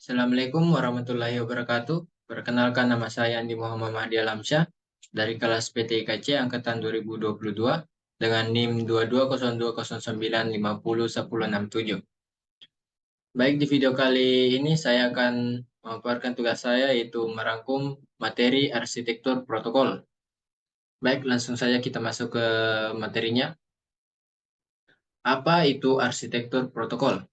Assalamualaikum warahmatullahi wabarakatuh. Perkenalkan, nama saya Andi Muhammad Mahdi Alamsyah dari kelas PTIKC angkatan 2022 dengan NIM 220209501067. Baik, di video kali ini saya akan memaparkan tugas saya, yaitu merangkum materi arsitektur protokol. Baik, langsung saja kita masuk ke materinya. Apa itu arsitektur protokol?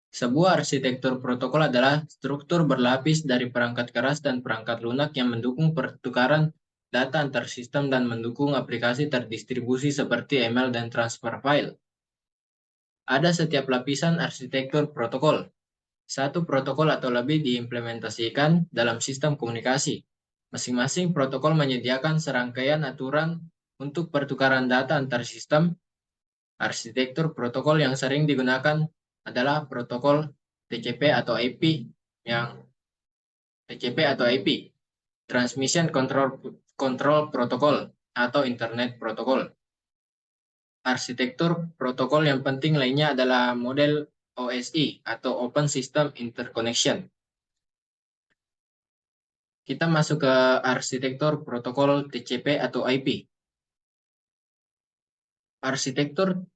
Sebuah arsitektur protokol adalah struktur berlapis dari perangkat keras dan perangkat lunak yang mendukung pertukaran data antar sistem dan mendukung aplikasi terdistribusi seperti email dan transfer file. Ada setiap lapisan arsitektur protokol. Satu protokol atau lebih diimplementasikan dalam sistem komunikasi. Masing-masing protokol menyediakan serangkaian aturan untuk pertukaran data antar sistem. Arsitektur protokol yang sering digunakan adalah protokol TCP atau IP yang Transmission Control Protocol atau Internet Protocol. Arsitektur protokol yang penting lainnya adalah model OSI atau Open System Interconnection. Kita masuk ke arsitektur protokol TCP atau IP. Arsitektur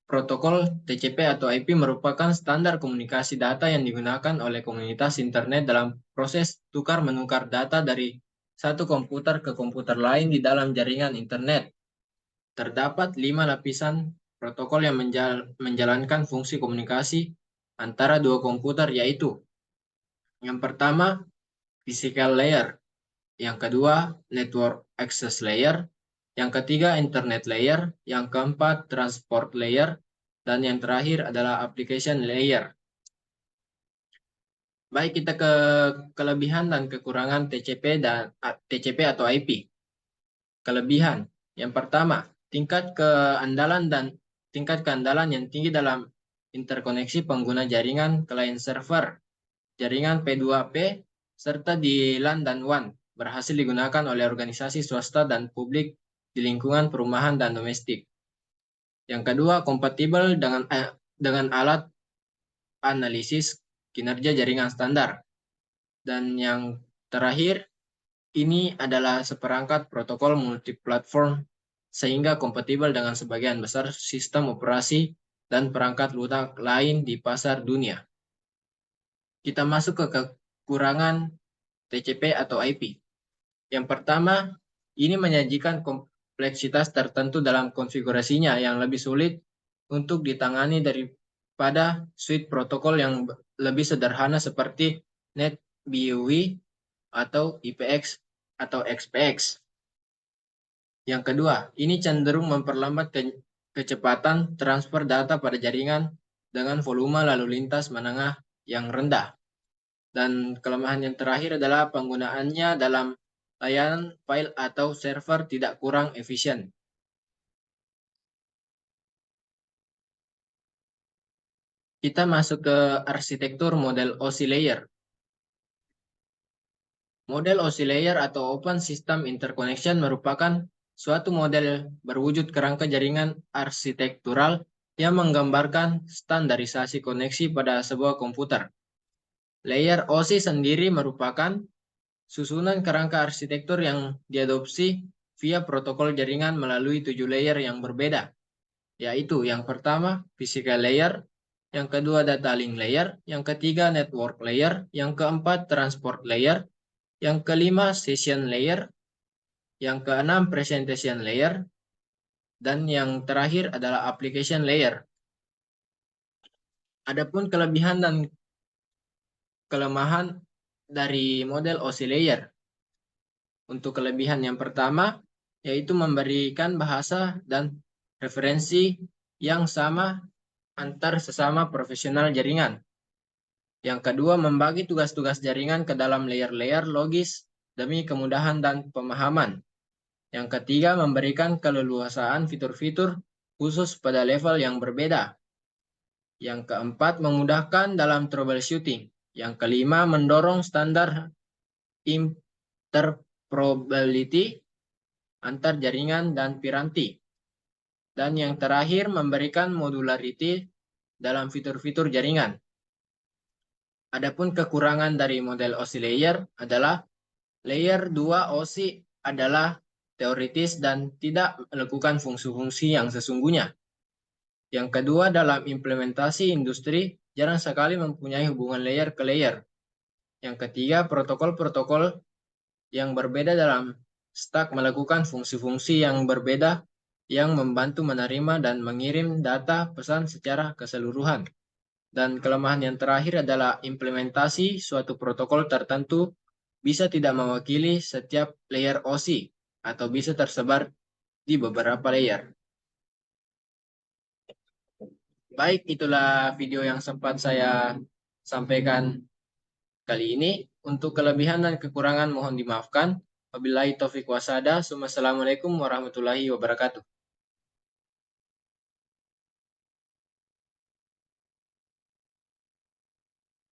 protokol TCP atau IP merupakan standar komunikasi data yang digunakan oleh komunitas internet dalam proses tukar-menukar data dari satu komputer ke komputer lain di dalam jaringan internet. Terdapat 5 lapisan protokol yang menjalankan fungsi komunikasi antara dua komputer, yaitu yang pertama, physical layer, yang kedua, network access layer, yang ketiga, internet layer, yang keempat, transport layer, dan yang terakhir adalah application layer. Baik, kita ke kelebihan dan kekurangan TCP atau IP. Kelebihan. Yang pertama, tingkat keandalan yang tinggi dalam interkoneksi pengguna jaringan client server, jaringan P2P, serta di LAN dan WAN berhasil digunakan oleh organisasi swasta dan publik di lingkungan perumahan dan domestik. Yang kedua, kompatibel dengan alat analisis kinerja jaringan standar. Dan yang terakhir, ini adalah seperangkat protokol multiplatform sehingga kompatibel dengan sebagian besar sistem operasi dan perangkat lunak lain di pasar dunia. Kita masuk ke kekurangan TCP atau IP. Yang pertama, ini menyajikan kompleksitas tertentu dalam konfigurasinya yang lebih sulit untuk ditangani daripada suite protokol yang lebih sederhana seperti NetBEUV atau IPX atau XPX. Yang kedua, ini cenderung memperlambat kecepatan transfer data pada jaringan dengan volume lalu lintas menengah yang rendah. Dan kelemahan yang terakhir adalah penggunaannya dalam layanan file atau server tidak kurang efisien. Kita masuk ke arsitektur model OSI layer. Model OSI layer atau Open System Interconnection merupakan suatu model berwujud kerangka jaringan arsitektural yang menggambarkan standarisasi koneksi pada sebuah komputer. Layer OSI sendiri merupakan susunan kerangka arsitektur yang diadopsi via protokol jaringan melalui 7 layer yang berbeda, yaitu yang pertama physical layer, yang kedua data link layer, yang ketiga network layer, yang keempat transport layer, yang kelima session layer, yang keenam presentation layer, dan yang terakhir adalah application layer. Adapun kelebihan dan kelemahan dari model OSI layer. Untuk kelebihan yang pertama, yaitu memberikan bahasa dan referensi yang sama antar sesama profesional jaringan. Yang kedua, membagi tugas-tugas jaringan ke dalam layer-layer logis demi kemudahan dan pemahaman. Yang ketiga, memberikan keleluasaan fitur-fitur khusus pada level yang berbeda. Yang keempat, memudahkan dalam troubleshooting. Yang kelima, mendorong standar interoperability antar jaringan dan piranti. Dan yang terakhir, memberikan modularity dalam fitur-fitur jaringan. Adapun kekurangan dari model OSI layer adalah layer 2 OSI adalah teoritis dan tidak melakukan fungsi-fungsi yang sesungguhnya. Yang kedua, dalam implementasi industri jarang sekali mempunyai hubungan layer ke layer. Yang ketiga, protokol-protokol yang berbeda dalam stack melakukan fungsi-fungsi yang berbeda yang membantu menerima dan mengirim data pesan secara keseluruhan. Dan kelemahan yang terakhir adalah implementasi suatu protokol tertentu bisa tidak mewakili setiap layer OSI atau bisa tersebar di beberapa layer. Baik, itulah video yang sempat saya sampaikan kali ini. Untuk kelebihan dan kekurangan mohon dimaafkan. Wabillahi taufiq wasada. Assalamualaikum warahmatullahi wabarakatuh.